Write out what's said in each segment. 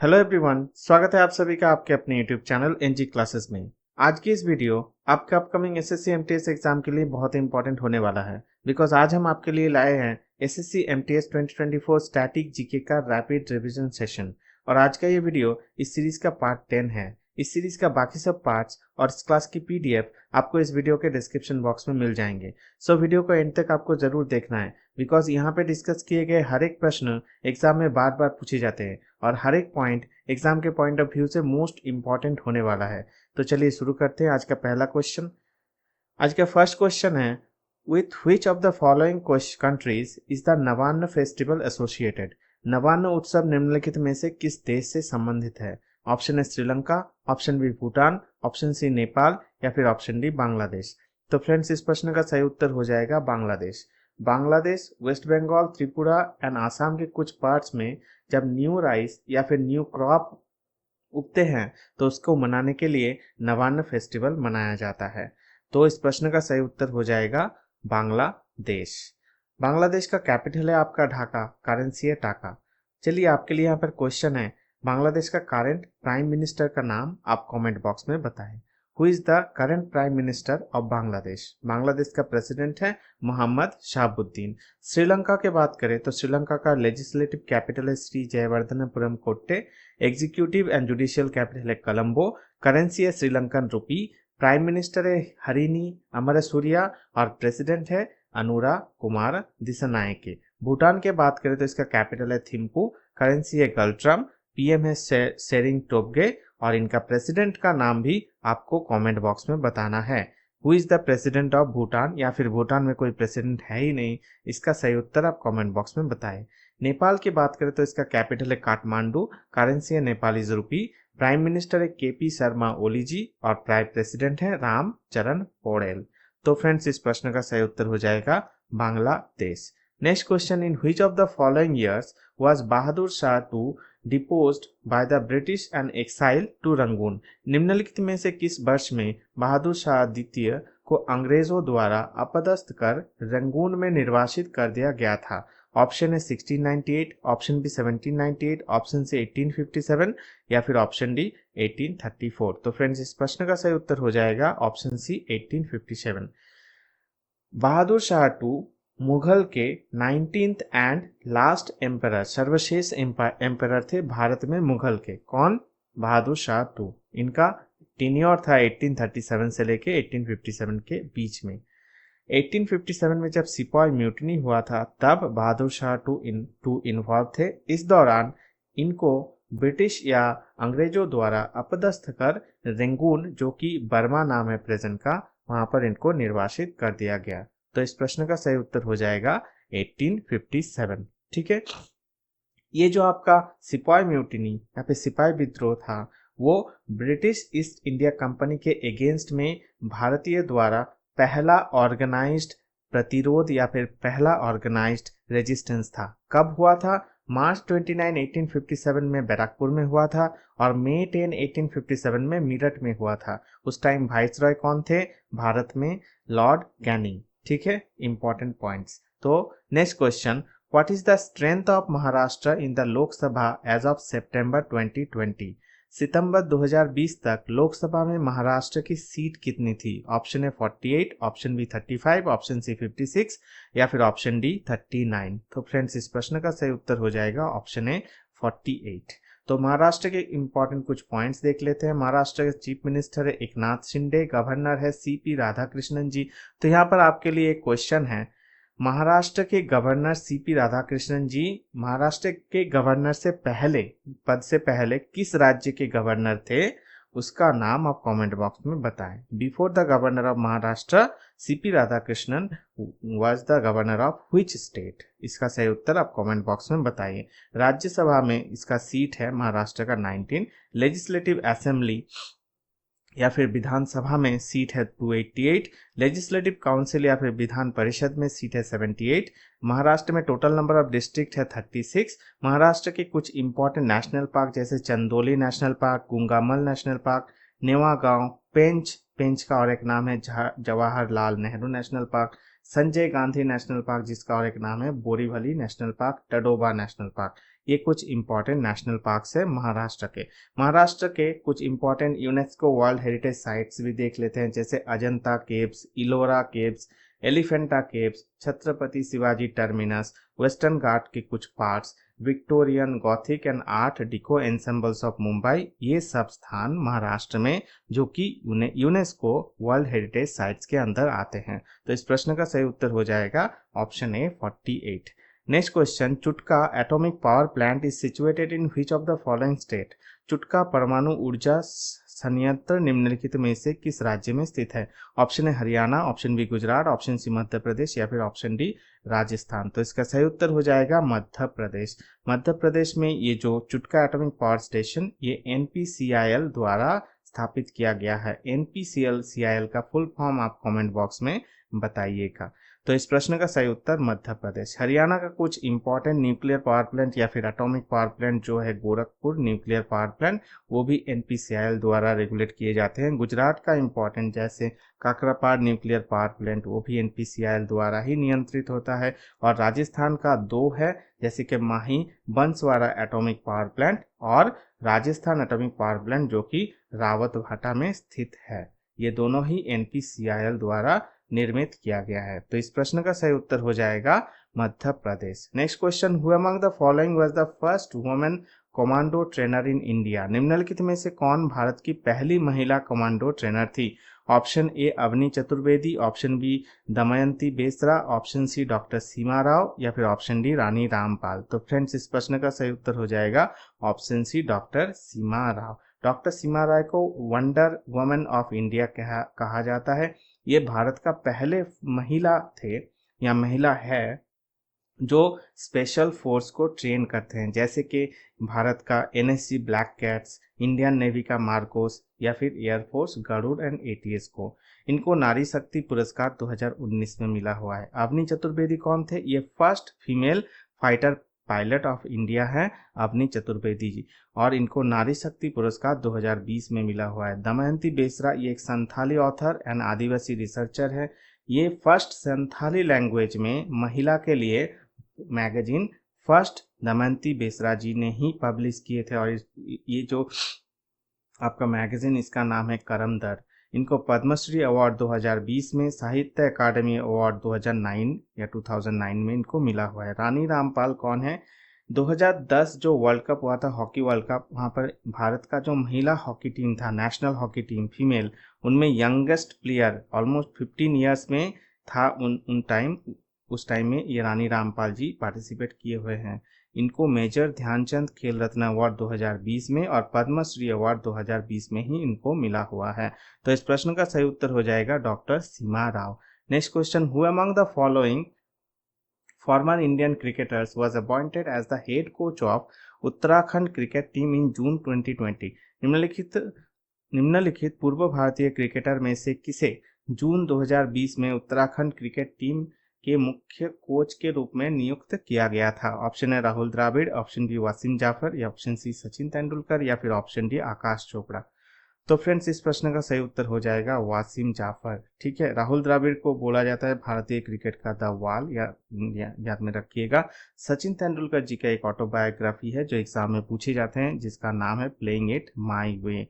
Hello everyone, स्वागत है आप सभी का आपके अपने यूट्यूब चैनल एनजी क्लासेस में। आज की इस वीडियो आपका अपकमिंग एसएससी एमटीएस एग्जाम के लिए बहुत इंपॉर्टेंट होने वाला है। बिकॉज आज हम आपके लिए लाए हैं एसएससी एमटीएस 2024 स्टैटिक जीके का रैपिड रिवीजन सेशन। और आज का ये वीडियो इस सीरीज का पार्ट 10 है। इस सीरीज का बाकी सब पार्ट्स और इस क्लास की पीडीएफ आपको इस वीडियो के डिस्क्रिप्शन बॉक्स में मिल जाएंगे। सो वीडियो को एंड तक आपको जरूर देखना है, बिकॉज यहाँ पे डिस्कस किए गए हर एक प्रश्न एग्जाम में बार बार पूछे जाते हैं और हर एक पॉइंट एग्जाम के पॉइंट ऑफ व्यू से मोस्ट इंपॉर्टेंट होने वाला है। तो चलिए शुरू करते हैं आज का पहला क्वेश्चन। आज का फर्स्ट क्वेश्चन है, with which of the following countries is the नवान्न फेस्टिवल एसोसिएटेड। नवान्न उत्सव निम्नलिखित में से किस देश से संबंधित है? ऑप्शन है Sri Lanka, option B Bhutan, option C Nepal या फिर ऑप्शन डी बांग्लादेश। तो फ्रेंड्स, इस प्रश्न का सही उत्तर हो जाएगा बांग्लादेश। बांग्लादेश, वेस्ट बंगाल, त्रिपुरा एंड आसाम के कुछ पार्ट्स में जब न्यू राइस या फिर न्यू क्रॉप उगते हैं तो उसको मनाने के लिए नवान्न फेस्टिवल मनाया जाता है। तो इस प्रश्न का सही उत्तर हो जाएगा बांग्लादेश। बांग्लादेश का कैपिटल है आपका ढाका, करेंसी है टाका। चलिए आपके लिए यहाँ पर क्वेश्चन है, बांग्लादेश का करंट प्राइम मिनिस्टर का नाम आप कमेंट बॉक्स में बताएं। Who is the current prime minister of Bangladesh? Bangladesh का प्रेसिडेंट है मोहम्मद शहाबुद्दीन। श्रीलंका के बात करें तो श्रीलंका का लेजिस्लेटिव कैपिटल है Shri जयवर्धनपुरम Kotte. Executive and judicial capital है कोलंबो। करेंसी है श्रीलंकन रुपी। प्राइम मिनिस्टर है हरिनी अमरसूरिया और प्रेसिडेंट है अनुरा कुमार दिसनायके। भूटान के बात करें तो इसका कैपिटल है थिम्पू। करेंसी है गल्ट्रम। पीएम है सेरिंग टोब्गे और इनका प्रेसिडेंट का नाम भी आपको कमेंट बॉक्स में बताना है। Who is the president of Bhutan, या फिर भूटान में कोई प्रेसिडेंट है ही नहीं, इसका सही उत्तर आप कमेंट बॉक्स में बताएं। नेपाल की बात करें तो इसका कैपिटल है काठमांडू। करेंसी है नेपाली रुपी। प्राइम मिनिस्टर है केपी शर्मा ओली जी और प्राइम प्रेसिडेंट है राम चरण पौडेल। तो फ्रेंड्स, इस प्रश्न का सही उत्तर हो जाएगा Bangladesh. Next question, in which of the following years was Bahadur Shah two deposed by the British and exile to Rangoon. निम्नलिखित में से किस वर्ष में बहादुर शाह द्वितीय को अंग्रेजों द्वारा अपदस्थ कर रंगून में निर्वासित कर दिया गया था? ऑप्शन है 1698, ऑप्शन बी 1798, ऑप्शन सी 1857 या फिर ऑप्शन डी 1834। तो फ्रेंड्स, इस प्रश्न का सही उत्तर हो जाएगा option C 1857। Bahadur Shah two Mughal के 19th एंड लास्ट एम्परर, सर्वशेष एम्परर थे भारत में मुगल के। कौन? बहादुर शाह टू। इनका टेन्योर था 1837 से लेके 1857 के बीच में। 1857 में जब सिपाही म्यूटनी हुआ था तब बहादुर शाह टू इन्वॉल्व थे। इस दौरान इनको ब्रिटिश या अंग्रेजों द्वारा अपदस्थ कर रेंगून, जो कि बर्मा नाम है प्रेजेंट का, वहां पर इनको निर्वासित कर दिया गया। तो इस प्रश्न का सही उत्तर हो जाएगा 1857। ठीक है, ये जो आपका सिपाही म्यूटिनी या फिर सिपाही विद्रोह था वो ब्रिटिश ईस्ट इंडिया कंपनी के अगेंस्ट में भारतीय द्वारा पहला ऑर्गेनाइज्ड प्रतिरोध या फिर पहला ऑर्गेनाइज्ड रेजिस्टेंस था। कब हुआ था? मार्च 29, 1857 में बैरकपुर में हुआ था और मई 10, 1857 में मेरठ में हुआ था। उस टाइम वाइसरॉय कौन थे भारत में? Lord Canning. ठीक है, इंपॉर्टेंट पॉइंट्स। तो next question, what is the strength of Maharashtra in the Lok Sabha as of September 2020? सितंबर 2020 तक लोकसभा में महाराष्ट्र की सीट कितनी थी? ऑप्शन है 48, ऑप्शन बी 35, ऑप्शन सी 56 या फिर ऑप्शन डी 39। तो फ्रेंड्स, इस प्रश्न का सही उत्तर हो जाएगा ऑप्शन ए 48। तो महाराष्ट्र के इंपॉर्टेंट कुछ पॉइंट्स देख लेते हैं। महाराष्ट्र के चीफ मिनिस्टर है एकनाथ शिंदे, गवर्नर है सीपी राधाकृष्णन जी। तो यहाँ पर आपके लिए एक क्वेश्चन है, महाराष्ट्र के गवर्नर सीपी राधाकृष्णन जी महाराष्ट्र के गवर्नर से पहले, पद से पहले किस राज्य के गवर्नर थे? उसका नाम आप कमेंट बॉक्स में बताएं। Before the governor of Maharashtra CP Radhakrishnan was the governor of which state? इसका सही उत्तर आप कमेंट बॉक्स में बताइए। राज्यसभा में इसका सीट है महाराष्ट्र का 19। लेजिस्लेटिव असेंबली या फिर विधानसभा में सीट है 288। लेजिस्लेटिव काउंसिल या फिर विधान परिषद में सीट है 78। महाराष्ट्र में टोटल नंबर ऑफ डिस्ट्रिक्ट है 36। महाराष्ट्र के कुछ इंपॉर्टेंट नेशनल पार्क जैसे Chandoli national park, Gugamal national park, Nawegaon, Pench का और एक नाम है Jawaharlal Nehru national park, Sanjay Gandhi national park जिसका और एक नाम है Borivali national park, Tadoba national park. ये कुछ इंपॉर्टेंट नेशनल पार्क्स है महाराष्ट्र के। महाराष्ट्र के कुछ important UNESCO world heritage sites भी देख लेते हैं, जैसे Ajanta caves, Ellora caves, Elephanta caves, Chhatrapati Shivaji terminus, western Ghat के कुछ parts, Victorian, gothic and art deco ensembles of Mumbai, ये सब स्थान महाराष्ट्र में जो कि यूनेस्को वर्ल्ड हेरिटेज साइट्स के अंदर आते हैं। तो इस प्रश्न का सही उत्तर हो जाएगा option A 48। Next question, Chutka atomic power plant is situated in which of the following state? Chutka परमाणु ऊर्जा संयंत्र निम्नलिखित में से किस राज्य में स्थित है? ऑप्शन है Haryana, option B Gujarat, option C Madhya Pradesh या फिर ऑप्शन डी राजस्थान। तो इसका सही उत्तर हो जाएगा मध्य प्रदेश। मध्य प्रदेश में ये जो चुटका एटॉमिक पावर स्टेशन ये एनपीसीआईएल द्वारा स्थापित किया गया है। एनपीसीएल का फुल फॉर्म आप कमेंट बॉक्स में बताइएगा। तो इस प्रश्न का सही उत्तर मध्य प्रदेश। हरियाणा का कुछ इंपॉर्टेंट न्यूक्लियर पावर प्लांट या फिर एटॉमिक पावर प्लांट जो है गोरखपुर न्यूक्लियर पावर प्लांट, वो भी एनपीसीआईएल द्वारा रेगुलेट किए जाते हैं। गुजरात का इंपॉर्टेंट जैसे काकरापाड़ न्यूक्लियर पावर प्लांट वो भी एनपीसीआईएल द्वारा ही नियंत्रित होता है। और राजस्थान का दो है, जैसे कि माही बंसवाड़ा एटॉमिक पावर प्लांट और राजस्थान एटॉमिक पावर प्लांट जो कि रावतभाटा में स्थित है। ये दोनों ही एनपीसीआईएल द्वारा निर्मित किया गया है। तो इस प्रश्न का सही उत्तर हो जाएगा Madhya Pradesh. Next question, who among the following was the first women commando trainer in India? निम्नलिखित में से कौन भारत की पहली महिला कमांडो ट्रेनर थी? Option A Avani Chaturvedi, option B Damayanti Besra, option C doctor Seema Rao या फिर ऑप्शन डी रानी रामपाल। तो फ्रेंड्स इस प्रश्न का सही उत्तर हो जाएगा option C doctor Seema Rao. Doctor सीमा राय को वंडर वुमन ऑफ इंडिया कहा जाता है। ये भारत का पहले महिला थे या महिला है जो स्पेशल फोर्स को ट्रेन करते हैं, जैसे कि भारत का NSG black cats, Indian navy का मार्कोस या फिर एयरफोर्स गरुड़ एंड एटीएस को। इनको नारी शक्ति पुरस्कार 2019 में मिला हुआ है। अवनी चतुर्वेदी कौन थे? ये first female fighter pilot of India है अवनी चतुर्वेदी जी, और इनको नारी शक्ति पुरस्कार 2020 में मिला हुआ है। दमयंती बेसरा ये एक Santhali author and Adivasi researcher है। ये फर्स्ट संथाली लैंग्वेज में महिला के लिए मैगजीन फर्स्ट दमयंती बेसरा जी ने ही पब्लिश किए थे। और ये जो आपका मैगजीन इसका नाम है करमदर। इनको पद्मश्री अवार्ड 2020 में, साहित्य अकादमी अवार्ड 2009 या 2009 में इनको मिला हुआ है। रानी रामपाल कौन है? 2010 जो वर्ल्ड कप हुआ था हॉकी वर्ल्ड कप, वहाँ पर भारत का जो महिला हॉकी टीम था, नेशनल हॉकी टीम फीमेल, उनमें यंगेस्ट प्लेयर ऑलमोस्ट 15 ईयर्स में था उस टाइम में ये रानी रामपाल जी पार्टिसिपेट किए हुए हैं। इनको मेजर ध्यानचंद खेल रत्न अवार्ड 2020 में और पद्मश्री अवार्ड 2020 में ही इनको मिला हुआ है। तो इस प्रश्न का सही उत्तर हो जाएगा doctor Seema Rao. Next question, who among the following former Indian cricketers was appointed as the head coach of Uttarakhand cricket team in June 2020? निम्नलिखित पूर्व भारतीय क्रिकेटर में से किसे जून 2020 में उत्तराखंड क्रिकेट टीम के मुख्य कोच के रूप में नियुक्त किया गया था? ऑप्शन है राहुल द्रविड़, ऑप्शन बी वासिम जाफर या ऑप्शन सी सचिन तेंदुलकर या फिर ऑप्शन डी आकाश चोपड़ा। तो फ्रेंड्स इस प्रश्न का सही उत्तर हो जाएगा वासिम जाफर। ठीक है, राहुल द्रविड़ को बोला जाता है भारतीय क्रिकेट का द वाल, याद में रखिएगा। सचिन तेंदुलकर जी का एक ऑटोबायोग्राफी है जो एग्जाम में पूछे जाते हैं, जिसका नाम है प्लेइंग इट माई वे।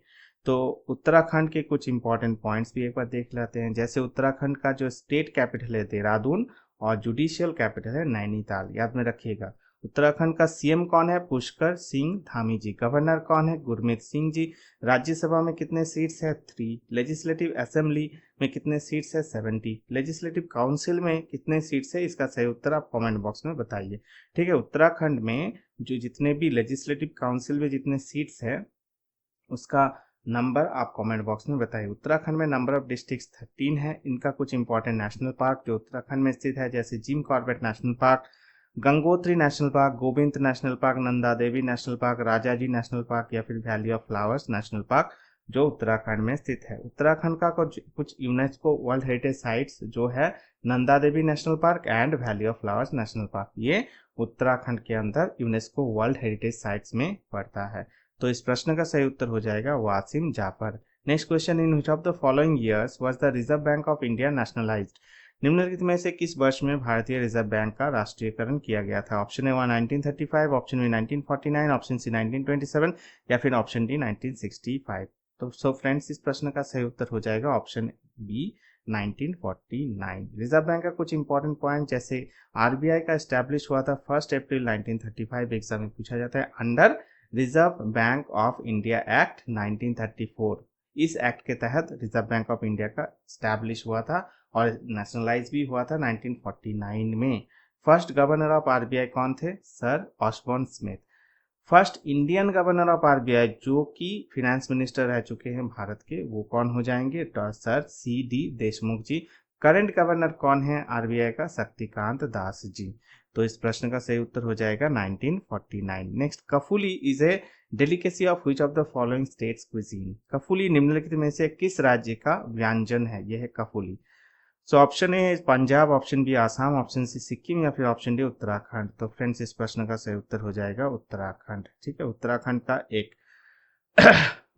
तो उत्तराखंड के कुछ इंपॉर्टेंट पॉइंट्स भी एक बार देख लेते हैं। जैसे उत्तराखंड का जो स्टेट कैपिटल है देहरादून और जुडिशियल कैपिटल है नैनीताल, याद में रखिएगा। उत्तराखंड का सीएम कौन है? पुष्कर सिंह धामी जी। गवर्नर कौन है? गुरमीत सिंह जी। राज्यसभा में कितने सीट्स है? 3। लेजिस्लेटिव असेंबली में कितने सीट्स है? 70। लेजिस्लेटिव काउंसिल में कितने सीट्स है? इसका सही उत्तर आप कमेंट बॉक्स में बताइए। ठीक है, उत्तराखंड में जो जितने भी लेजिस्लेटिव काउंसिल में जितने सीट्स है उसका नंबर आप कमेंट बॉक्स में बताइए। उत्तराखंड में नंबर ऑफ डिस्ट्रिक्ट्स 13 है। इनका कुछ इंपॉर्टेंट नेशनल पार्क जो उत्तराखंड में स्थित है, जैसे Jim Corbett national park, Gangotri national park, Govind national park, Nanda Devi national park, Rajaji national park या फिर valley of flowers national park जो उत्तराखंड में स्थित है। उत्तराखंड का कुछ यूनेस्को वर्ल्ड हेरिटेज साइट्स जो है Nanda Devi national park and valley of flowers national park, ये उत्तराखंड के अंदर यूनेस्को वर्ल्ड हेरिटेज साइट्स में पड़ता है। तो इस प्रश्न का सही उत्तर हो जाएगा Wasim Jaffer. Next question, in which of the following years was the reserve bank of India nationalised? निम्नलिखित में से किस वर्ष में भारतीय रिजर्व बैंक का राष्ट्रीयकरण किया गया था? Option A 1935, option B 1949, option C 1927 या फिर ऑप्शन डी 1965। तो सो फ्रेंड्स, इस प्रश्न का सही उत्तर हो जाएगा ऑप्शन बी 1949। रिजर्व बैंक का कुछ इंपॉर्टेंट पॉइंट, जैसे आरबीआई का एस्टैब्लिश हुआ था 1 अप्रैल 1935, एग्जाम में पूछा जाता है under reserve bank of India act 1934। इस एक्ट के तहत रिजर्व बैंक ऑफ इंडिया का एस्टैब्लिश हुआ था और नेशनलाइज भी हुआ था 1949 में। फर्स्ट गवर्नर ऑफ आरबीआई कौन थे? Sir Osborne Smith. First Indian governor of RBI जो कि फिनेंस मिनिस्टर रह चुके हैं भारत के, वो कौन हो जाएंगे? सर सी डी देशमुख जी। करंट गवर्नर कौन है आरबीआई का? शक्तिकांत दास जी। तो इस प्रश्न का सही उत्तर हो जाएगा 1949। Next, Kafuli is a delicacy of which of the following states cuisine? Kafuli निम्नलिखित में से किस राज्य का व्यंजन है? यह है Kafuli. So option A Punjab, option B Assam, option C Sikkim या फिर ऑप्शन डी उत्तराखंड। तो फ्रेंड्स, इस प्रश्न का सही उत्तर हो जाएगा उत्तराखंड। ठीक है, उत्तराखंड का एक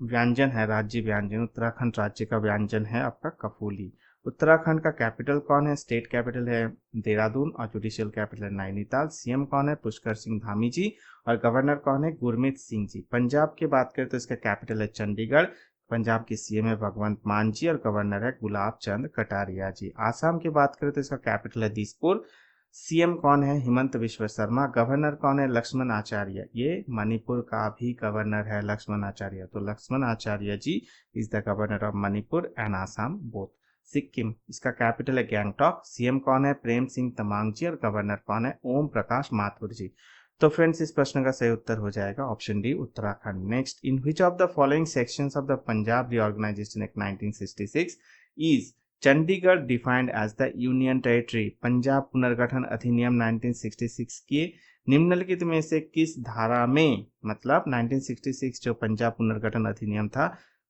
व्यंजन है, राज्य व्यंजन। उत्तराखंड राज्य का व्यंजन है आपका कफूली। उत्तराखंड का कैपिटल कौन है? स्टेट कैपिटल है देहरादून और जुडिशियल कैपिटल है नैनीताल। सीएम कौन है? पुष्कर सिंह धामी जी। और गवर्नर कौन है? गुरमीत सिंह जी। पंजाब की बात करें तो इसका कैपिटल है चंडीगढ़। पंजाब की सीएम है भगवंत मान जी और गवर्नर है गुलाब चंद कटारिया जी। आसाम की बात करें तो इसका कैपिटल है दिसपुर। सीएम कौन है? हिमंत विश्व शर्मा। गवर्नर कौन है? लक्ष्मण आचार्य। ये मणिपुर का भी गवर्नर है लक्ष्मण आचार्य। तो Lakshman Acharya ji is the governor of Manipur and Assam both. Sikkim, इसका कैपिटल है गैंगटॉक। सीएम कौन है? प्रेम सिंह तमांग जी और गवर्नर कौन है? ओम प्रकाश माथुर जी। तो फ्रेंड्स, इस प्रश्न का सही उत्तर हो जाएगा option D Uttarakhand. Next, in which of the following sections of the Punjab reorganisation act 1966 is Chandigarh defined as the union territory? Punjab पुनर्गठन अधिनियम 1966 के निम्नलिखित में से किस धारा में, मतलब 1966 जो पंजाब पुनर्गठन अधिनियम था,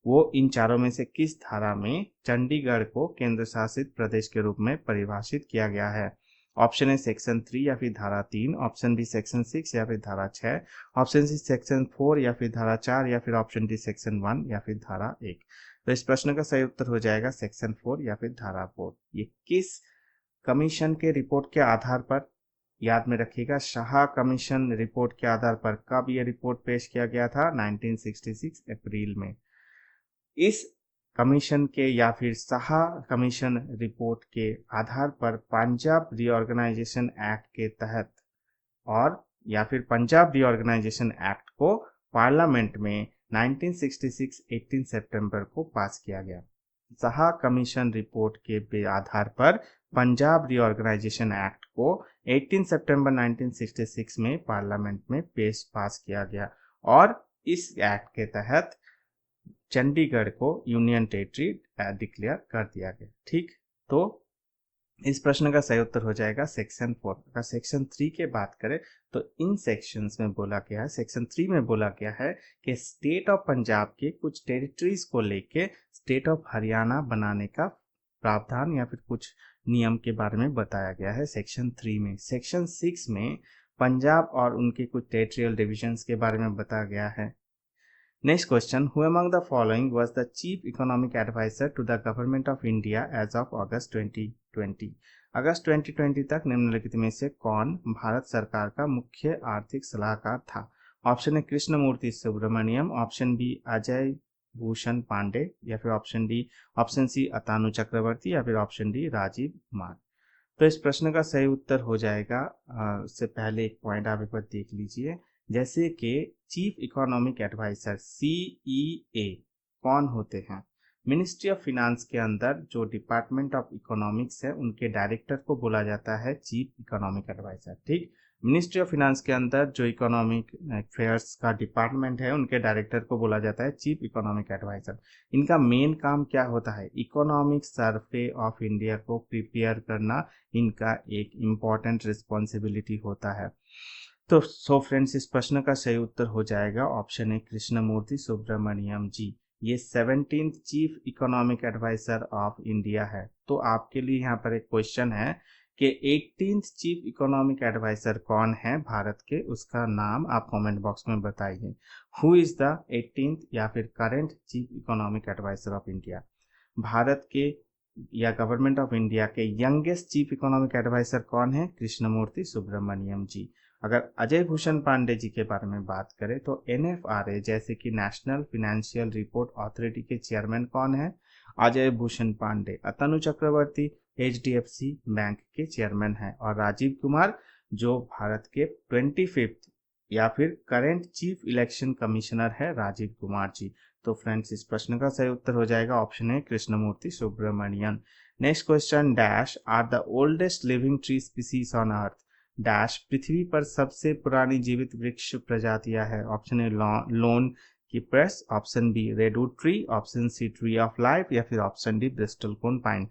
वो इन चारों में से किस धारा में चंडीगढ़ को केंद्र शासित प्रदेश के रूप में परिभाषित किया गया है? ऑप्शन ए सेक्शन 3 या फिर धारा 3, ऑप्शन बी सेक्शन 6 या फिर धारा 6, ऑप्शन सी सेक्शन 4 या फिर धारा 4 या फिर ऑप्शन डी सेक्शन 1 या फिर धारा 1। तो इस प्रश्न का सही उत्तर हो जाएगा सेक्शन 4 या फिर धारा 4। ये किस कमीशन के रिपोर्ट के आधार पर, याद में रखिएगा, शाह कमीशन रिपोर्ट के आधार पर कब यह रिपोर्ट पेश किया गया था? 1966 अप्रैल में। इस कमीशन के या फिर शाह कमीशन रिपोर्ट के आधार पर पंजाब रीऑर्गेनाइजेशन एक्ट के तहत और या फिर पंजाब रीऑर्गेनाइजेशन एक्ट को पार्लियामेंट में 1966 18 सितंबर को पास किया गया। शाह कमीशन रिपोर्ट के आधार पर पंजाब रीऑर्गेनाइजेशन एक्ट को 18 सितंबर 1966 में पार्लियामेंट में पास किया गया और इस एक्ट के तहत चंडीगढ़ को यूनियन टेरिटरी डिक्लेयर कर दिया गया। ठीक, तो इस प्रश्न का सही उत्तर हो जाएगा सेक्शन 4। अगर सेक्शन 3 की बात करें तो इन सेक्शंस में बोला गया है, सेक्शन 3 में बोला गया है कि स्टेट ऑफ पंजाब के कुछ टेरिटरीज को लेके स्टेट ऑफ हरियाणा बनाने का प्रावधान या फिर कुछ नियम के बारे में बताया गया है सेक्शन 3 में। सेक्शन 6 में पंजाब और उनके कुछ टेरिटोरियल डिविजन्स के बारे में बताया गया है। Next question, who among the following was the chief economic advisor to the government of India as of August 2020? अगस्त 2020 तक निम्नलिखित में से कौन भारत सरकार का मुख्य आर्थिक सलाहकार था? Option A Krishnamurthy Subramanian, option B Ajay Bhushan Pandey या फिर option D, option C Atanu Chakraborty या फिर ऑप्शन डी राजीव कुमार। तो इस प्रश्न का सही उत्तर हो जाएगा, उससे पहले एक पॉइंट आप एक बार देख लीजिए, जैसे कि चीफ इकोनॉमिक एडवाइजर CEA कौन होते हैं? मिनिस्ट्री ऑफ फिनांस के अंदर जो डिपार्टमेंट ऑफ इकोनॉमिक्स है उनके डायरेक्टर को बोला जाता है चीफ इकोनॉमिक एडवाइजर। ठीक, मिनिस्ट्री ऑफ फिनांस के अंदर जो इकोनॉमिक अफेयर्स का डिपार्टमेंट है उनके डायरेक्टर को बोला जाता है चीफ इकोनॉमिक एडवाइजर। इनका मेन काम क्या होता है? इकोनॉमिक सर्वे ऑफ इंडिया को प्रिपेयर करना इनका एक इम्पॉर्टेंट रिस्पॉन्सिबिलिटी होता है। तो सो फ्रेंड्स, इस प्रश्न का सही उत्तर हो जाएगा ऑप्शन ए कृष्णमूर्ति सुब्रमण्यम जी। ये 17th chief economic adviser of India है। तो आपके लिए यहाँ पर एक क्वेश्चन है कि 18th चीफ इकोनॉमिक एडवाइजर कौन है भारत के, उसका नाम आप कमेंट बॉक्स में बताइए। हु इज द 18th या फिर current chief economic adviser of India? Bharat के या गवर्नमेंट ऑफ इंडिया के यंगेस्ट चीफ इकोनॉमिक एडवाइजर कौन है? कृष्णमूर्ति सुब्रमण्यम जी। अगर अजय भूषण पांडे जी के बारे में बात करें तो NFRA जैसे कि नेशनल फाइनेंशियल रिपोर्ट अथॉरिटी के चेयरमैन कौन है? अजय भूषण पांडे। अतनु चक्रवर्ती HDFC बैंक के चेयरमैन है। और राजीव कुमार जो भारत के 25th या फिर करेंट चीफ इलेक्शन कमिश्नर है राजीव कुमार जी। तो फ्रेंड्स इस प्रश्न का सही उत्तर हो जाएगा option A Krishnamurthy Subramanian. Next question, dash are the oldest living tree species on earth. Dash पृथ्वी पर सबसे पुरानी जीवित वृक्ष प्रजातियां है। Option A lone keepers, option B redwood tree, option C tree of life या फिर option D bristlecone pine.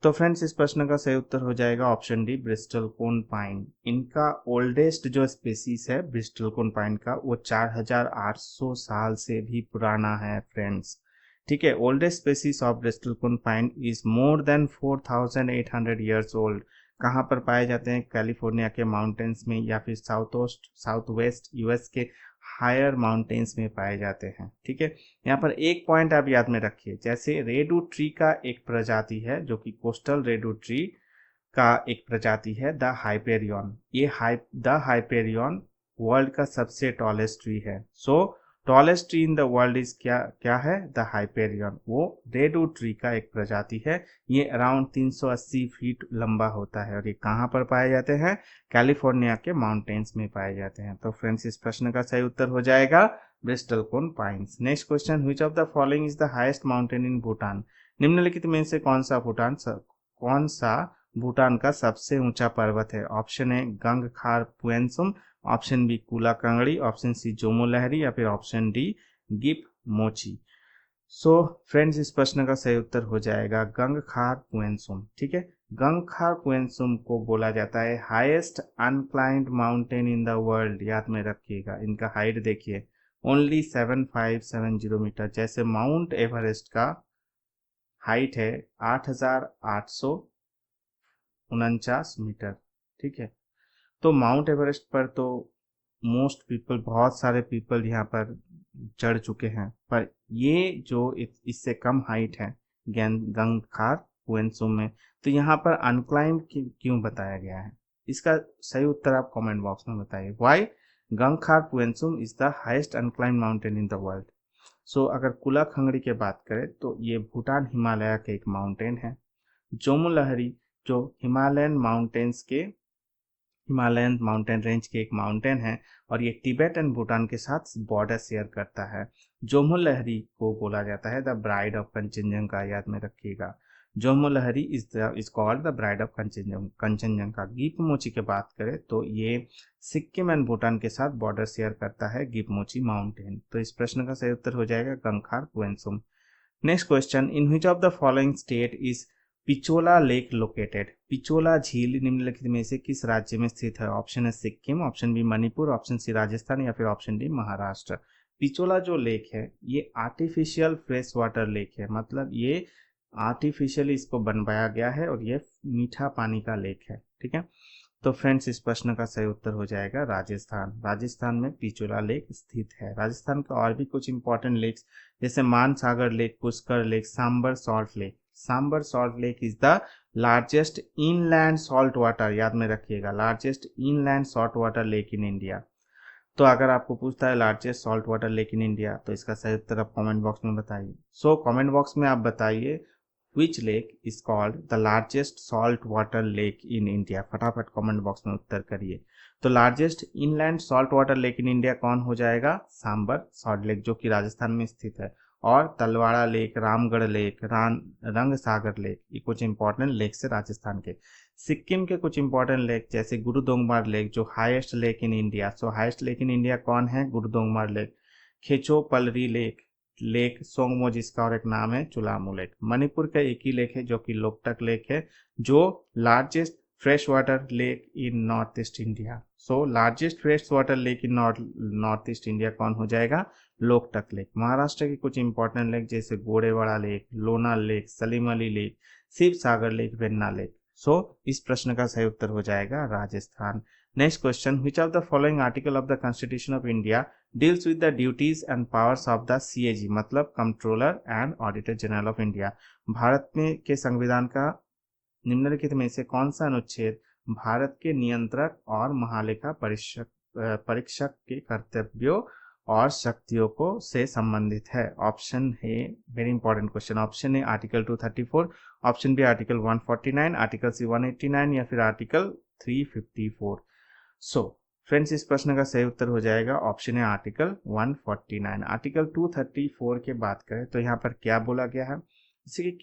तो फ्रेंड्स इस प्रश्न का सही उत्तर हो जाएगा option D bristlecone pine. इनका ओल्डेस्ट जो स्पीसीज है ब्रिस्टल कोन पाइन का वो 4800 साल से भी पुराना है फ्रेंड्स। ठीक है, oldest species of Bristol cone pine is more than 4800 years old. कहाँ पर पाए जाते हैं? कैलिफोर्निया के माउंटेन्स में या फिर साउथ वेस्ट यूएस के हायर माउंटेन्स में पाए जाते हैं। ठीक है, यहाँ पर एक पॉइंट आप याद में रखिए, जैसे रेडवुड ट्री का एक प्रजाति है जो कि कोस्टल रेडवुड ट्री का एक प्रजाति है the Hyperion. The Hyperion world का सबसे टॉलेस्ट ट्री है। So tallest tree in the world is क्या है? The Hyperion. वो रेडवुड ट्री का एक प्रजाति है। ये अराउंड 380 फीट लंबा होता है और ये कहाँ पर पाए जाते हैं? कैलिफोर्निया के माउंटेन्स में पाए जाते हैं। तो फ्रेंड्स इस प्रश्न का सही उत्तर हो जाएगा Bristol cone pines. Next question, which of the following is the highest mountain in Bhutan. निम्नलिखित में से कौन सा भूटान का सबसे ऊंचा पर्वत है? ऑप्शन ए गंगखार पुएंसुम, ऑप्शन बी कुला कांगड़ी, ऑप्शन सी जोमो लहरी या फिर ऑप्शन डी गिप मोची। सो फ्रेंड्स इस प्रश्न का सही उत्तर हो जाएगा गंगखार पुएंसुम। ठीक है, गंगखार पुएंसुम को बोला जाता है highest unclimbed mountain in the world. याद में रखिएगा, इनका हाइट देखिए ओनली 7570 मीटर। जैसे माउंट एवरेस्ट का हाइट है 8849 मीटर। ठीक है, तो माउंट एवरेस्ट पर तो बहुत सारे पीपल यहाँ पर चढ़ चुके हैं, पर ये जो इससे कम हाइट है गंगखार पुएंसुम में, तो यहाँ पर अनक्लाइम्ड क्यों बताया गया है? इसका सही उत्तर आप कमेंट बॉक्स में बताइए। Why Gangkhar Puensum is the highest unclimbed mountain in the world. So अगर कुला खंगड़ी की बात करें तो ये भूटान हिमालय के एक माउंटेन है। जोमो लहरी जो हिमालयन माउंटेन रेंज के एक माउंटेन है और ये तिब्बत एंड भूटान के साथ बॉर्डर शेयर करता है। जोमो लहरी को बोला जाता है द ब्राइड ऑफ कंचनजंगा। याद में रखिएगा, Jomo Lhari is called the bride of Kangchenjunga. गिप मोची की बात करें तो ये सिक्किम एंड भूटान के साथ बॉर्डर शेयर करता है गिप मोची माउंटेन। तो इस प्रश्न का सही उत्तर हो जाएगा Gangkhar Puensum. Next question, in which of the following state is Pichola lake located. Pichola झील निम्नलिखित में से किस राज्य में स्थित है? ऑप्शन है Sikkim, option B Manipur, option C Rajasthan या फिर ऑप्शन डी महाराष्ट्र। पिचोला जो लेक है ये आर्टिफिशियल फ्रेश वाटर लेक है, मतलब ये आर्टिफिशियली इसको बनवाया गया है और ये मीठा पानी का लेक है। ठीक है, तो फ्रेंड्स इस प्रश्न का सही उत्तर हो जाएगा राजस्थान। राजस्थान में पिचोला लेक स्थित है। राजस्थान का और भी कुछ इंपॉर्टेंट लेक्स जैसे Mansagar lake, Pushkar lake, Sambhar salt lake. Sambhar salt lake is the largest inland salt water. याद में रखिएगा, largest inland salt water lake in India. तो अगर आपको पूछता है largest salt water lake in India तो इसका सही उत्तर आप कमेंट बॉक्स में बताइए। सो कमेंट बॉक्स में आप बताइए which lake is called the largest salt water lake in India. फटाफट कमेंट बॉक्स में उत्तर करिए। तो largest inland salt water lake in India कौन हो जाएगा? सांबर सॉल्ट लेक जो कि राजस्थान में स्थित है। और Talwara lake, Ramgarh lake, Rangsagar lake, ये कुछ इंपॉर्टेंट लेक्स है राजस्थान के। सिक्किम के कुछ इंपॉर्टेंट लेक जैसे गुरुदोंगमार लेक जो highest lake in India. So highest lake in India कौन है? गुरुदोंगमार लेक। खेचो पलरी लेक सोंगमो जिसका और एक नाम है चुलामू लेक। मणिपुर का एक ही लेक है जो कि लोकटक लेक है, जो लार्जेस्ट फ्रेश वाटर लेक इन north east India. So largest fresh water lake इन नॉर्थ ईस्ट इंडिया कौन हो जाएगा? लोकटक लेक। महाराष्ट्र के कुछ इंपॉर्टेंट लेक जैसे Gorewada lake, Lonar lake, Salim Ali lake, Shiv Sagar lake, Venna lake. So इस प्रश्न का सही उत्तर हो जाएगा Rajasthan. Next question, which of the following article of the Constitution of India deals with the duties and powers of the CAG, मतलब controller and auditor general of India. Bharat में के संविधान का निम्नलिखित में से कौन सा अनुच्छेद भारत के नियंत्रक और महालेखा परीक्षक के कर्तव्यों और शक्तियों को से संबंधित है? ऑप्शन है, वेरी इंपॉर्टेंट क्वेश्चन, ऑप्शन है article 234, option B article 149, article C 189 या फिर आर्टिकल 354। सो फ्रेंड्स, इस प्रश्न का सही उत्तर हो जाएगा ऑप्शन है आर्टिकल 149। आर्टिकल 234 के बात करें तो यहाँ पर क्या बोला गया है, जैसे कि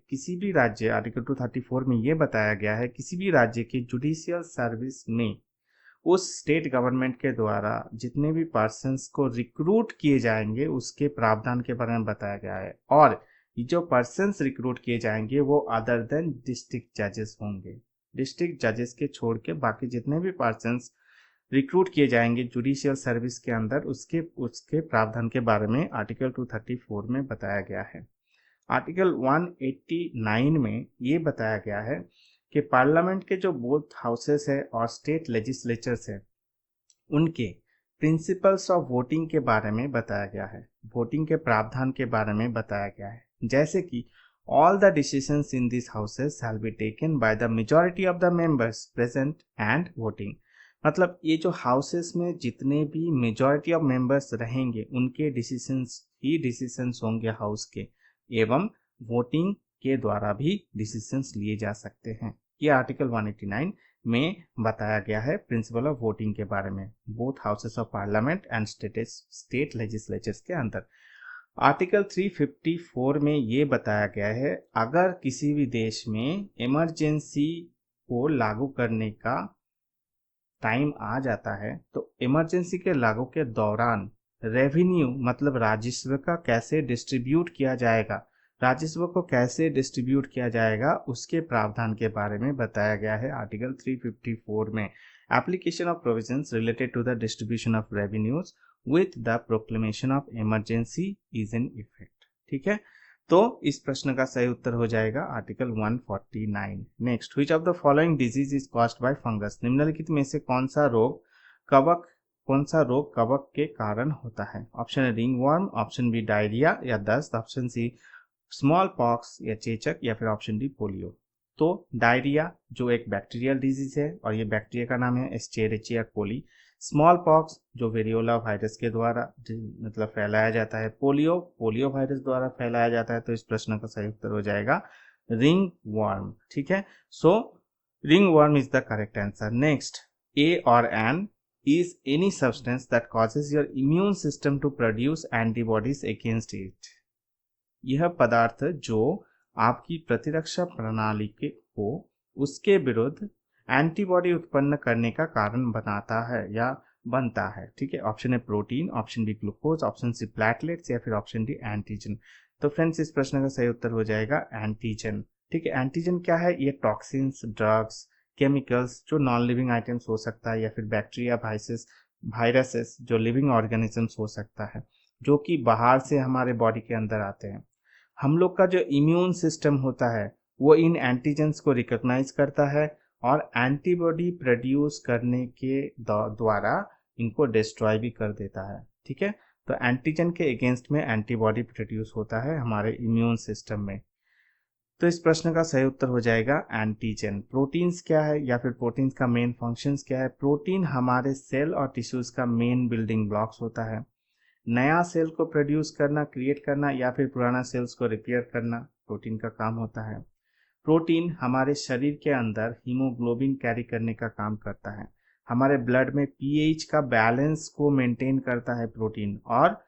किसी भी राज्य, आर्टिकल 234 में ये बताया गया है, किसी भी राज्य की जुडिशियल सर्विस में उस स्टेट गवर्नमेंट के द्वारा जितने भी पर्सन्स को रिक्रूट किए जाएंगे उसके प्रावधान के बारे में बताया गया है। और जो पर्सन्स रिक्रूट किए जाएंगे वो अदर देन डिस्ट्रिक्ट जजेस होंगे। डिस्ट्रिक्ट जजेस के छोड़ के बाकी जितने भी पर्सन्स रिक्रूट किए जाएंगे जुडिशियल सर्विस के अंदर उसके प्रावधान के बारे में आर्टिकल 234 में बताया गया है। आर्टिकल 189 में ये बताया गया है कि पार्लियामेंट के जो बोथ हाउसेस है और स्टेट लेजिस्लेचर्स है उनके प्रिंसिपल्स ऑफ वोटिंग के बारे में बताया गया है, वोटिंग के प्रावधान के बारे में बताया गया है, जैसे कि all the decisions in these houses shall be taken by the majority of the members present and voting। मतलब ये जो हाउसेस में जितने भी मेजॉरिटी ऑफ मेंबर्स रहेंगे उनके डिसीजंस होंगे हाउस के, एवं वोटिंग के द्वारा भी डिसीजंस लिए जा सकते हैं। ये आर्टिकल 189 में बताया गया है प्रिंसिपल ऑफ वोटिंग के बारे में, both houses of parliament and state legislatures के अंदर। आर्टिकल 354 में ये बताया गया है, अगर किसी भी देश में इमरजेंसी को लागू करने का टाइम आ जाता है तो इमरजेंसी के लागू के दौरान रेवेन्यू मतलब राजस्व का कैसे डिस्ट्रीब्यूट किया जाएगा, राजस्व को कैसे डिस्ट्रीब्यूट किया जाएगा उसके प्रावधान के बारे में बताया गया है आर्टिकल 354 में। Application of provisions related to the distribution of revenues with the proclamation of emergency is in effect. ठीक है, तो इस प्रश्न का सही उत्तर हो जाएगा article 149। Next, which of the following disease is caused by fungus? निम्नलिखित में से कौन सा रोग कवक के कारण होता है? ऑप्शन है रिंगवर्म, ऑप्शन बी डायरिया या दस्त, ऑप्शन सी स्मॉल पॉक्स या चेचक या फिर ऑप्शन डी पोलियो। तो डायरिया जो एक बैक्टीरियल डिजीज है और ये बैक्टीरिया का नाम है एस्चेरिचिया कोली। स्मॉल पॉक्स जो वेरियोला वायरस के द्वारा मतलब फैलाया जाता है। पोलियो वायरस द्वारा फैलाया जाता है। तो इस प्रश्न का सही उत्तर हो जाएगा रिंग वर्म। ठीक है, so ringworm is the correct answer. Next, a और an is any substance that causes your immune system to produce antibodies against it। यह पदार्थ जो आपकी प्रतिरक्षा प्रणाली को उसके विरुद्ध एंटीबॉडी उत्पन्न करने का कारण बनाता है या बनता है। ठीक है, ऑप्शन है protein, option B glucose, option C platelets या फिर ऑप्शन डी एंटीजन। तो फ्रेंड्स, इस प्रश्न का सही उत्तर हो जाएगा एंटीजन। ठीक है, एंटीजन क्या है? ये टॉक्सिन्स, ड्रग्स, केमिकल्स जो नॉन लिविंग आइटम्स हो सकता है या फिर बैक्टीरिया, वायरसेस जो लिविंग ऑर्गेनिजम्स हो सकता है जो कि बाहर से हमारे बॉडी के अंदर आते हैं। हम लोग का जो इम्यून सिस्टम होता है वो इन एंटीजेंस को रिकॉग्नाइज करता है और एंटीबॉडी प्रोड्यूस करने के द्वारा इनको डिस्ट्रॉय भी कर देता है। ठीक है, तो एंटीजन के अगेंस्ट में एंटीबॉडी प्रोड्यूस होता है हमारे इम्यून सिस्टम में। तो इस प्रश्न का सही उत्तर हो जाएगा एंटीजन। प्रोटीन्स क्या है या फिर प्रोटीन्स का मेन फंक्शंस क्या है? प्रोटीन हमारे सेल और टिश्यूज का मेन बिल्डिंग ब्लॉक्स होता है। नया सेल को प्रोड्यूस करना, क्रिएट करना या फिर पुराना सेल्स को रिपेयर करना प्रोटीन का काम होता है। प्रोटीन हमारे शरीर के अंदर हीमोग्लोबिन कैरी करने का काम करता है। हमारे ब्लड में पीएच का बैलेंस को मेंटेन करता है प्रोटीन। और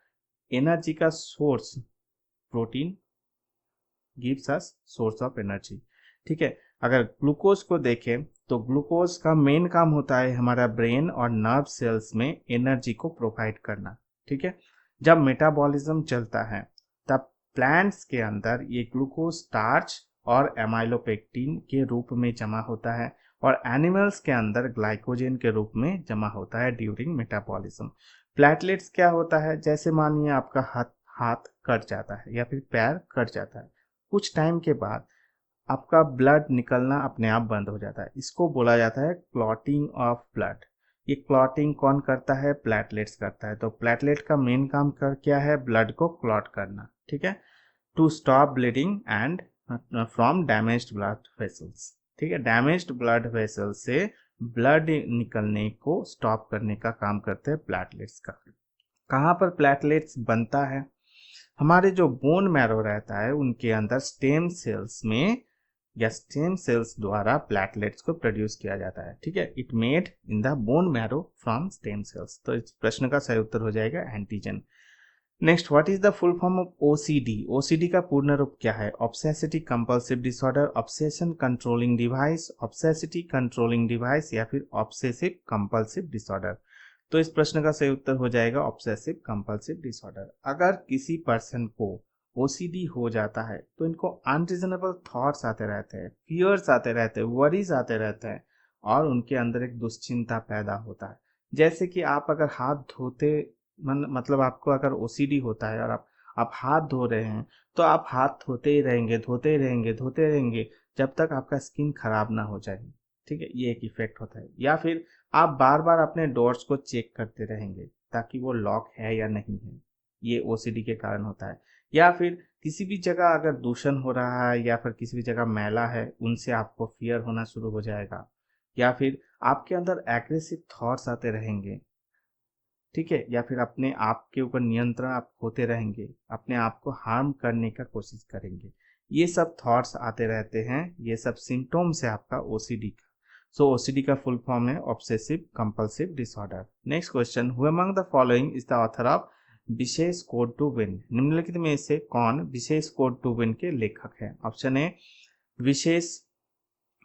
एनर्जी का source protein gives us source of energy. ठीक है, अगर ग्लूकोज को देखें तो ग्लूकोज का मेन काम होता है हमारा ब्रेन और नर्व सेल्स में एनर्जी को प्रोवाइड करना। ठीक है, जब मेटाबॉलिज्म चलता है तब प्लांट्स के अंदर ये ग्लूकोज स्टार्च और एमाइलोपेक्टिन के रूप में जमा होता है और एनिमल्स के अंदर ग्लाइकोजन के रूप में जमा होता है ड्यूरिंग मेटाबॉलिज्म। प्लेटलेट्स क्या होता है? जैसे मानिए आपका हाथ कट जाता है या फिर पैर कट जाता है, कुछ टाइम के बाद आपका ब्लड निकलना अपने आप बंद हो जाता है। इसको बोला जाता है क्लॉटिंग ऑफ ब्लड। ये क्लॉटिंग कौन करता है? प्लेटलेट्स करता है। तो प्लेटलेट का मेन काम कर क्या है? ब्लड को क्लॉट करना, ठीक है, to stop bleeding and from damaged blood vessels, ठीक है। डैमेज्ड ब्लड वेसल से ब्लड निकलने को स्टॉप करने का काम करते हैं प्लेटलेट्स का। कहाँ पर प्लेटलेट्स बनता है? हमारे जो बोन मैरो रहता है उनके अंदर स्टेम सेल्स में या स्टेम सेल्स द्वारा प्लेटलेट्स को प्रोड्यूस किया जाता है, ठीक है। It made in the bone marrow from stem cells. तो इस प्रश्न का सही उत्तर हो जाएगा antigen. Next, what is the full form of OCD? OCD का पूर्ण रूप क्या है? Obesity compulsive disorder, obsession controlling device, obesity controlling device या फिर ऑब्सेसिव कंपल्सिव डिसऑर्डर। तो इस प्रश्न का सही उत्तर हो जाएगा ऑब्सेसिव कंपल्सिव डिसऑर्डर। अगर किसी पर्सन को ओसीडी हो जाता है तो इनको अनरीजनेबल थॉट्स आते रहते हैं, फियर्स आते रहते हैं, वरीज आते रहते हैं और उनके अंदर एक दुश्चिंता पैदा होता है। जैसे कि आप अगर हाथ धोते मतलब आपको अगर ओसीडी होता है और आप हाथ धो रहे हैं तो आप हाथ धोते ही रहेंगे, धोते ही रहेंगे, धोते रहेंगे जब तक आपका स्किन खराब ना हो जाए, ठीक है। ये एक इफेक्ट होता है। या फिर आप बार बार अपने डोर्स को चेक करते रहेंगे ताकि वो लॉक है या नहीं है, ये ओसीडी के कारण होता है। या फिर किसी भी जगह अगर दूषण हो रहा है या फिर किसी भी जगह मैला है, उनसे आपको फियर होना शुरू हो जाएगा। या फिर आपके अंदर एग्रेसिव थॉट्स आते रहेंगे, ठीक है। या फिर अपने आप के ऊपर नियंत्रण आप होते रहेंगे, अपने आप को हार्म करने का कोशिश करेंगे। ये सब थॉट्स आते रहते हैं, ये सब सिम्टम्स है आपका ओसीडी का। सो ओसीडी का फुल फॉर्म है obsessive compulsive disorder. Next question, who among the following is the author of विशेष कोड टू विन? निम्नलिखित में से कौन विशेष कोड टू विन के लेखक है? Option A Vishesh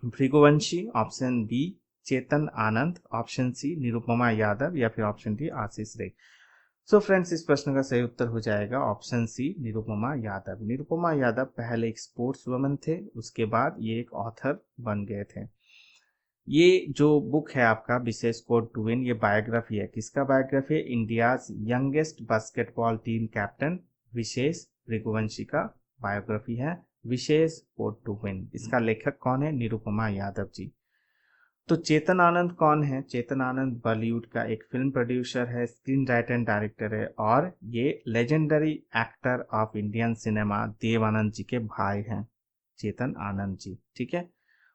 Bhriguvanshi, option B Chetan Anand, option C Nirupama Yadav या फिर ऑप्शन डी आशीष रे। सो फ्रेंड्स, इस प्रश्न का सही उत्तर हो जाएगा ऑप्शन सी निरुपमा यादव। निरुपमा यादव पहले एक स्पोर्ट्स वुमन थे, उसके बाद ये एक ऑथर बन गए थे। ये जो बुक है आपका विशेष कोड टू विन, ये बायोग्राफी है। किसका बायोग्राफी है? India's youngest basketball team captain Vishesh Bhriguvanshi का बायोग्राफी है विशेष कोड टू विन। इसका लेखक कौन है? निरुपमा यादव जी। तो चेतन आनंद कौन है? चेतन आनंद बॉलीवुड का एक फिल्म प्रोड्यूसर है, स्क्रीन राइटर एंड डायरेक्टर है और ये legendary actor of Indian cinema Dev Anand ji के भाई हैं, चेतन आनंद जी, ठीक है।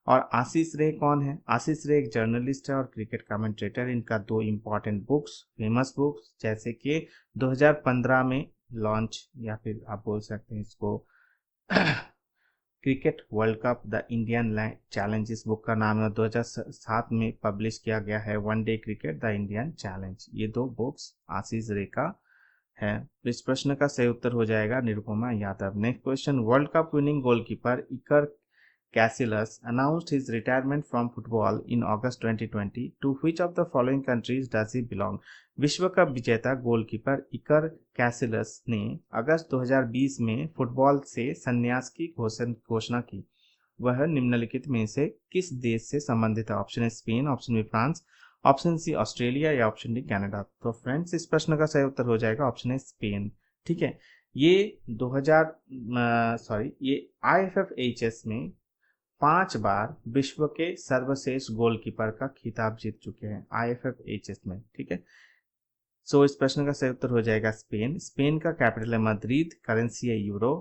और आशीष रे कौन है? आशीष रे एक जर्नलिस्ट है और क्रिकेट कमेंटेटर। इनका दो इम्पोर्टेंट बुक्स, फेमस बुक्स, जैसे कि 2015 में लॉन्च या फिर आप बोल सकते हैं इसको cricket world cup the Indian challenge, इस बुक का नाम है। 2007 में पब्लिश किया गया है one day cricket the Indian challenge. ये दो बुक्स आशीष रे का है। तो इस प्रश्न का सही उत्तर हो जाएगा Nirupama Yadav. Next question, world cup winning goalkeeper Iker Casillas announced his retirement from football in August 2020. To which of the following countries does he belong? विश्व कप विजेता गोलकीपर इकर कैसिलस ने अगस्त 2020 में फुटबॉल से संन्यास की घोषणा की। वह निम्नलिखित में से किस देश से संबंधित है? Option A Spain, option B France, option C Australia या ऑप्शन डी कनाडा। तो फ्रेंड्स, इस प्रश्न का सही उत्तर हो जाएगा ऑप्शन ए स्पेन, ठीक है। ये 2000 ये IFFHS में 5 बार विश्व के सर्वश्रेष्ठ गोलकीपर का खिताब जीत चुके हैं IFFHS में, ठीक है। सो इस प्रश्न का सही उत्तर हो जाएगा स्पेन। स्पेन का कैपिटल है मद्रिद, करेंसी है यूरो,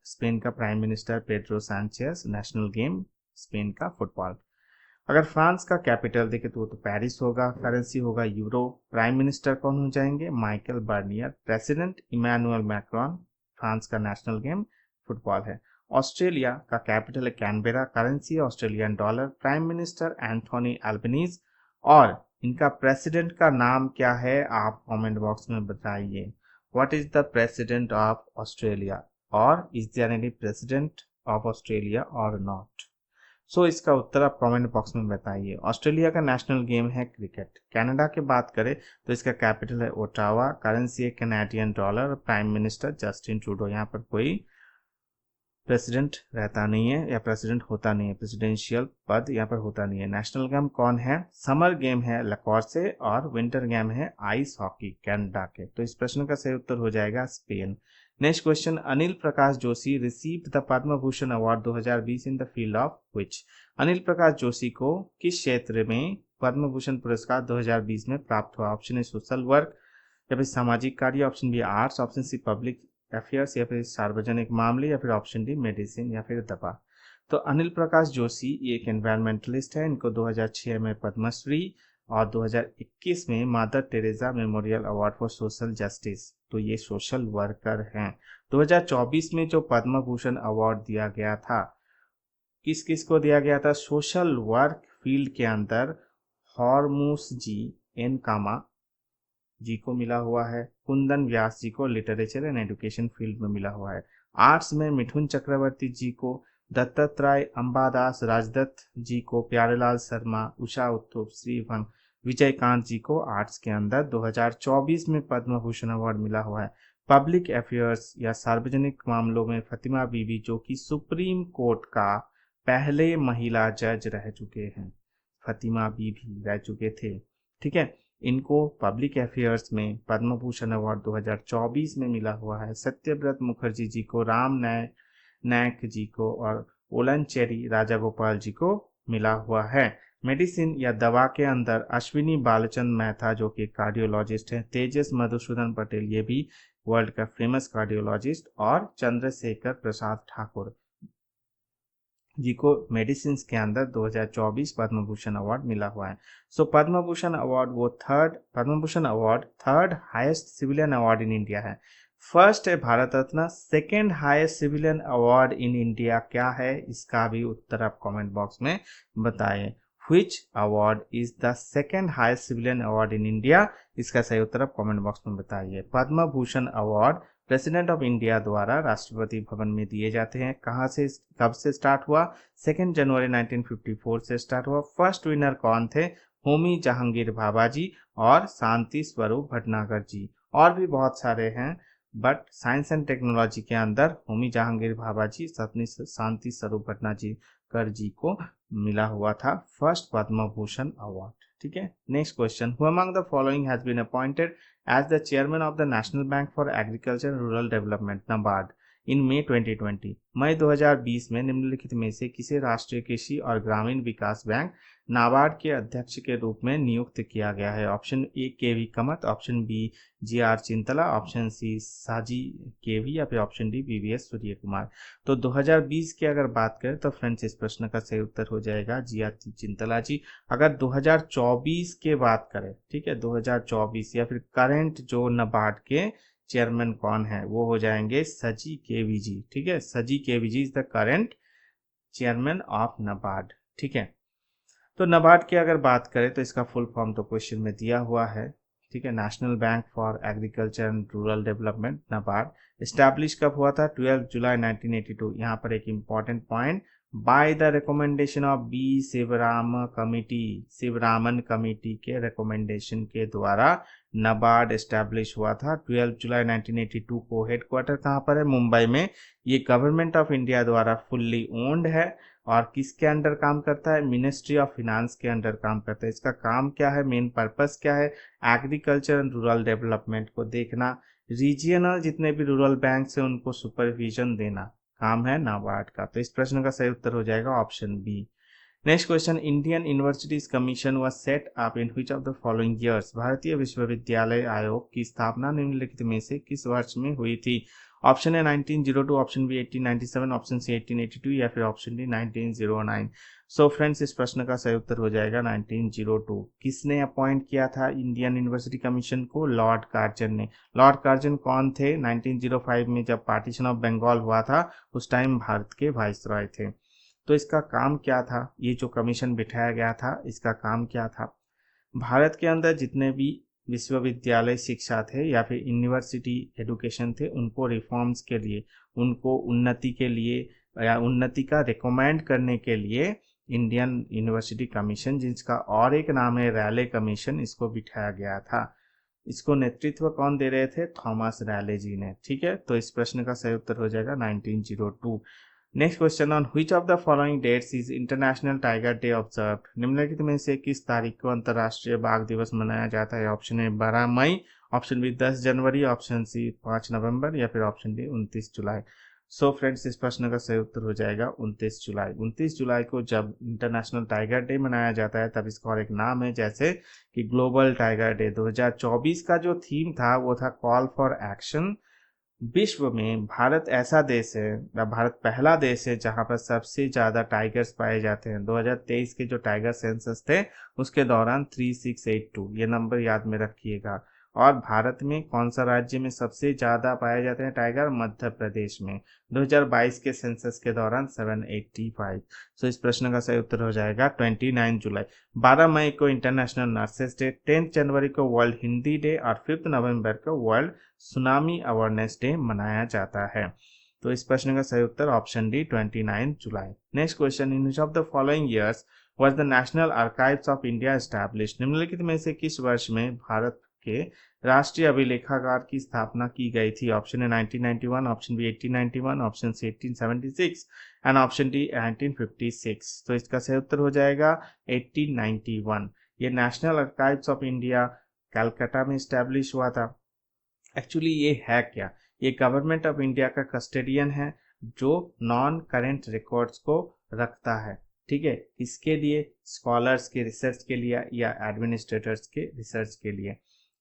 स्पेन का prime minister Pedro Sanchez, national game Spain का फुटबॉल। अगर फ्रांस का कैपिटल देखें तो वो तो पेरिस होगा, करेंसी होगा यूरो, प्राइम मिनिस्टर कौन हो जाएंगे? Michel Barnier, president Emmanuel Macron, France का नेशनल गेम फुटबॉल है। ऑस्ट्रेलिया का कैपिटल है Canberra, currency Australian dollar, prime minister Anthony Albanese और इनका प्रेसिडेंट का नाम क्या है? आप कमेंट बॉक्स में बताइए। What is the president of Australia और is there any president of Australia और नॉट? सो इसका उत्तर आप कमेंट बॉक्स में बताइए। ऑस्ट्रेलिया का नेशनल गेम है क्रिकेट। कनाडा की बात करें तो इसका कैपिटल है ओटावा, करेंसी है Canadian dollar, prime minister Justin Trudeau. यहाँ पर कोई प्रेसिडेंट रहता नहीं है या प्रेसिडेंट होता नहीं है, प्रेसिडेंशियल पद यहाँ पर होता नहीं है। नेशनल गेम कौन है? समर गेम है लैक्रोसे और विंटर गेम है आइस हॉकी कनाडा के। तो इस प्रश्न का सही उत्तर हो जाएगा Spain. Next question, Anil Prakash Joshi received the Padma Bhushan award 2020 in the field of which? Anil Prakash Joshi को किस क्षेत्र में पद्म भूषण पुरस्कार 2020 में प्राप्त हुआ? ऑप्शन ए सोशल वर्क, या फिर सामाजिक कार्य, option B arts, option C public affairs, या फिर सार्वजनिक मामले, या फिर ऑप्शन डी मेडिसिन या फिर दवा। तो अनिल प्रकाश जोशी एक एनवायरमेंटलिस्ट है, इनको 2006 में पद्मश्री और 2021 में mother Teresa memorial award for social justice, तो ये सोशल वर्कर हैं। 2024 में जो पद्म भूषण अवार्ड दिया गया था, किस किस को दिया गया था? सोशल वर्क फील्ड के अंदर हॉर्मूस जी एन कामा जी को मिला हुआ है, कुंदन व्यास जी को लिटरेचर एंड एजुकेशन फील्ड में मिला हुआ है, आर्ट्स में मिठुन चक्रवर्ती जी को, दत्तात्रेय अंबादास राजदत्त जी को, प्यारेलाल शर्मा, उषा उत्तुप, श्रीभंग विजयकांत जी को आर्ट्स के अंदर 2024 में पद्म भूषण अवार्ड मिला हुआ है। पब्लिक अफेयर्स या सार्वजनिक मामलों में फतिमा बीबी, जो कि सुप्रीम कोर्ट का पहले महिला जज रह चुके हैं, फतिमा बीबी रह चुके थे, ठीक है, इनको पब्लिक अफेयर्स में पद्म भूषण अवार्ड 2024 में मिला हुआ है। सत्यव्रत मुखर्जी जी को, राम नायक जी को और ओलनचेरी राजा गोपाल जी को मिला हुआ है। मेडिसिन या दवा के अंदर अश्विनी बालचंद मेहता, जो कि कार्डियोलॉजिस्ट हैं, तेजस मधुसूदन पटेल, ये भी वर्ल्ड का फेमस कार्डियोलॉजिस्ट, और चंद्रशेखर प्रसाद ठाकुर जी को मेडिसिन के अंदर 2024 पद्म भूषण अवार्ड मिला हुआ है। So Padma Bhushan award third highest civilian award in India है। फर्स्ट है Bharat Ratna, second highest civilian award in India क्या है? इसका भी उत्तर आप कमेंट बॉक्स में बताएं। Which award is the second highest civilian award in India? इसका सही उत्तर आप कमेंट बॉक्स में बताइए। Padma Bhushan award president of India द्वारा राष्ट्रपति भवन में दिए जाते हैं। कहाँ से, कब से स्टार्ट हुआ? 2 जनवरी 1954 से स्टार्ट हुआ। फर्स्ट विनर कौन थे? होमी जहांगीर भाभा जी और शांति स्वरूप भटनागर जी। और भी बहुत सारे हैं, बट साइंस एंड टेक्नोलॉजी के अंदर होमी जहांगीर भाभा जी, शांति स्वरूप भटनागर जी को मिला हुआ था फर्स्ट पद्म भूषण अवार्ड, ठीक है। Next question, who among the following has been appointed as the chairman of the national bank for agriculture and rural development NABARD in May 2020? मई 2020 में निम्नलिखित में से किसे राष्ट्रीय कृषि और ग्रामीण विकास बैंक नाबार्ड के अध्यक्ष के रूप में नियुक्त किया गया है? Option A K V Kamath, option B GR Chintala, option C Saji K V, या फिर option D VVS Surya Kumar. तो 2020 की अगर बात करें तो फ्रेंड्स इस प्रश्न का सही उत्तर हो जाएगा GR चिंतला जी। अगर 2024 के बात करें, ठीक है, 2024 या फिर करंट जो नाबार्ड के चेयरमैन कौन है, वो हो जाएंगे सजी केवी जी, ठीक है। Saji K V ji is the current chairman of NABARD, ठीक है। तो नाबार्ड की अगर बात करें तो इसका फुल फॉर्म तो क्वेश्चन में दिया हुआ है, ठीक है, national bank for agriculture and rural development NABARD. Establish कब हुआ था? 12 जुलाई 1982। यहाँ पर एक important point, by the recommendation of B Sivaraman committee के रिकमेंडेशन के द्वारा नाबार्ड एस्टैब्लिश हुआ था 12 जुलाई 1982 को। हेडक्वार्टर कहाँ पर है? मुंबई में। ये गवर्नमेंट ऑफ इंडिया द्वारा फुल्ली ओन्ड है और किसके अंडर काम करता है? मिनिस्ट्री ऑफ फिनांस के अंडर काम करता है। इसका काम क्या है? मेन पर्पस क्या है? एग्रीकल्चर एंड रूरल डेवलपमेंट को देखना, रीजियनल जितने भी रूरल बैंक है उनको सुपरविजन देना काम है नाबार्ड का। तो इस प्रश्न का सही उत्तर हो जाएगा option B. Next question, Indian universities commission was set up in which of the following years? भारतीय विश्वविद्यालय आयोग की स्थापना निम्नलिखित में से किस वर्ष में हुई थी? ऑप्शन है 1902, ऑप्शन बी 1897, ऑप्शन सी 1882, या फिर ऑप्शन डी 1909। सो फ्रेंड्स इस प्रश्न का सही उत्तर हो जाएगा 1902। किसने अपॉइंट किया था इंडियन यूनिवर्सिटी कमीशन को? लॉर्ड कार्जन ने। लॉर्ड कार्जन कौन थे? 1905 में जब पार्टीशन ऑफ बंगाल हुआ था उस टाइम भारत के वाइसरॉय थे। तो इसका काम क्या था? ये जो कमीशन बिठाया गया था इसका काम क्या था? भारत के अंदर जितने भी विश्वविद्यालय शिक्षा थे या फिर यूनिवर्सिटी एजुकेशन थे उनको रिफॉर्म्स के लिए, उनको उन्नति के लिए या उन्नति का रिकमेंड करने के लिए इंडियन यूनिवर्सिटी कमीशन, जिसका और एक नाम है रैले कमीशन, इसको बिठाया गया था। इसको नेतृत्व कौन दे रहे थे? थॉमस रैले जी ने, ठीक है। तो इस प्रश्न का सही उत्तर हो जाएगा 1902। Next question, on which of the following dates is international tiger day observed? निम्नलिखित में से किस तारीख को अंतर्राष्ट्रीय बाघ दिवस मनाया जाता है? ऑप्शन ए 12 मई, ऑप्शन बी 10 जनवरी, ऑप्शन सी 5 नवंबर या फिर ऑप्शन डी 29 जुलाई। सो फ्रेंड्स, इस प्रश्न का सही उत्तर हो जाएगा 29 जुलाई। 29 जुलाई को जब इंटरनेशनल टाइगर डे मनाया जाता है तब इसका और एक नाम है, जैसे कि ग्लोबल टाइगर डे। 2024 का जो थीम था वो था कॉल फॉर एक्शन। विश्व में भारत ऐसा देश है, या भारत पहला देश है जहां पर सबसे ज्यादा टाइगर्स पाए जाते हैं। 2023 के जो टाइगर सेंसस थे उसके दौरान 3682, ये नंबर याद में रखिएगा। और भारत में कौन सा राज्य में सबसे ज्यादा पाए जाते हैं टाइगर? मध्य प्रदेश में 2022 के सेंसस के दौरान 785। सो इस प्रश्न का सही उत्तर हो जाएगा 29 जुलाई। 12 मई को इंटरनेशनल नर्सेस डे, 10 जनवरी को वर्ल्ड हिंदी डे और 5 नवंबर को वर्ल्ड सुनामी अवेयरनेस डे मनाया जाता है। तो इस प्रश्न का सही उत्तर ऑप्शन डी 29 जुलाई। Next question, in which of the following years was the national archives of India established? निम्नलिखित में से किस वर्ष में भारत के राष्ट्रीय अभिलेखागार की स्थापना की गई थी? Option A 1991, option B 1891, option C 1876 and option D 1956। तो इसका सही उत्तर हो जाएगा 1891। ये national archives of India Calcutta में स्टैब्लिश हुआ था। एक्चुअली ये है क्या? ये गवर्नमेंट ऑफ इंडिया का कस्टोडियन है जो नॉन करेंट रिकॉर्ड्स को रखता है। ठीक है, इसके लिए स्कॉलर्स के रिसर्च के लिए या एडमिनिस्ट्रेटर्स के रिसर्च के लिए।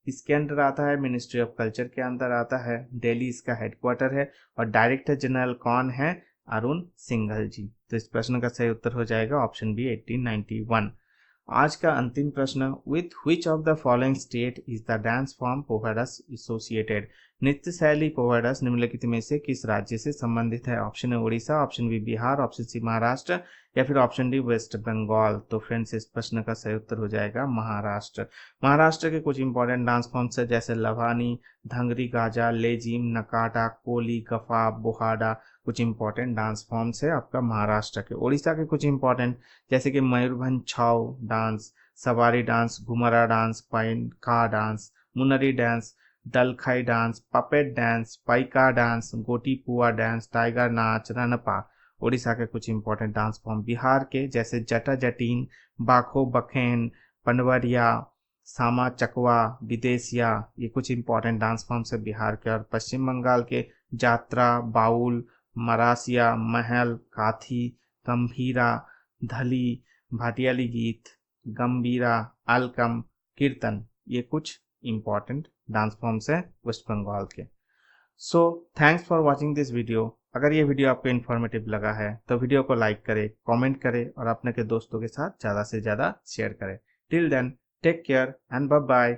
इसके अंदर आता है, मिनिस्ट्री ऑफ कल्चर के अंदर आता है, दिल्ली इसका हेडक्वार्टर है और डायरेक्टर जनरल कौन है? अरुण सिंघल जी। तो इस प्रश्न का सही उत्तर हो जाएगा ऑप्शन बी 1891। आज का अंतिम प्रश्न, with which of the following state is the dance form Povadas associated? नृत्य शैली पोवाडस निम्नलिखित में से किस राज्य से संबंधित है? Option A Orissa, option B Bihar, option C Maharashtra या फिर ऑप्शन डी वेस्ट बंगाल। तो फ्रेंड्स, इस प्रश्न का सही उत्तर हो जाएगा महाराष्ट्र। महाराष्ट्र के कुछ इंपॉर्टेंट डांस फॉर्म्स है, जैसे लवानी, धंगरी, गाजा, लेजिम, नकाटा, कोली, गफा, बोहाडा। कुछ इंपॉर्टेंट डांस फॉर्म्स है आपका महाराष्ट्र के। उड़ीसा के कुछ इंपॉर्टेंट, जैसे कि Mayurbhanj Chhau dance, Sawari dance, Ghumura dance, Painka dance, Munari dance, Dalkhai dance, puppet dance, Paika dance, Gotipua dance, tiger नाच, रनपा। उड़ीसा के कुछ इंपॉर्टेंट डांस फॉर्म। बिहार के जैसे जटा जटीन, बाखो बखेन, पंडवरिया, सामा चकवा, विदेशिया, ये कुछ इंपॉर्टेंट डांस फॉर्म्स है बिहार के। और पश्चिम बंगाल के जात्रा, बाउल, मरासिया, महल, काथी, गंभीरा, धली, भाटियाली गीत, गंभीरा, अलकम, कीर्तन, ये कुछ इंपॉर्टेंट डांस फॉर्म्स हैं वेस्ट बंगाल के। So thanks for watching this video. अगर ये वीडियो आपको इन्फॉर्मेटिव लगा है तो वीडियो को लाइक करें, कमेंट करें और अपने के दोस्तों के साथ ज़्यादा से ज़्यादा शेयर करें। Till then, take care and bye bye.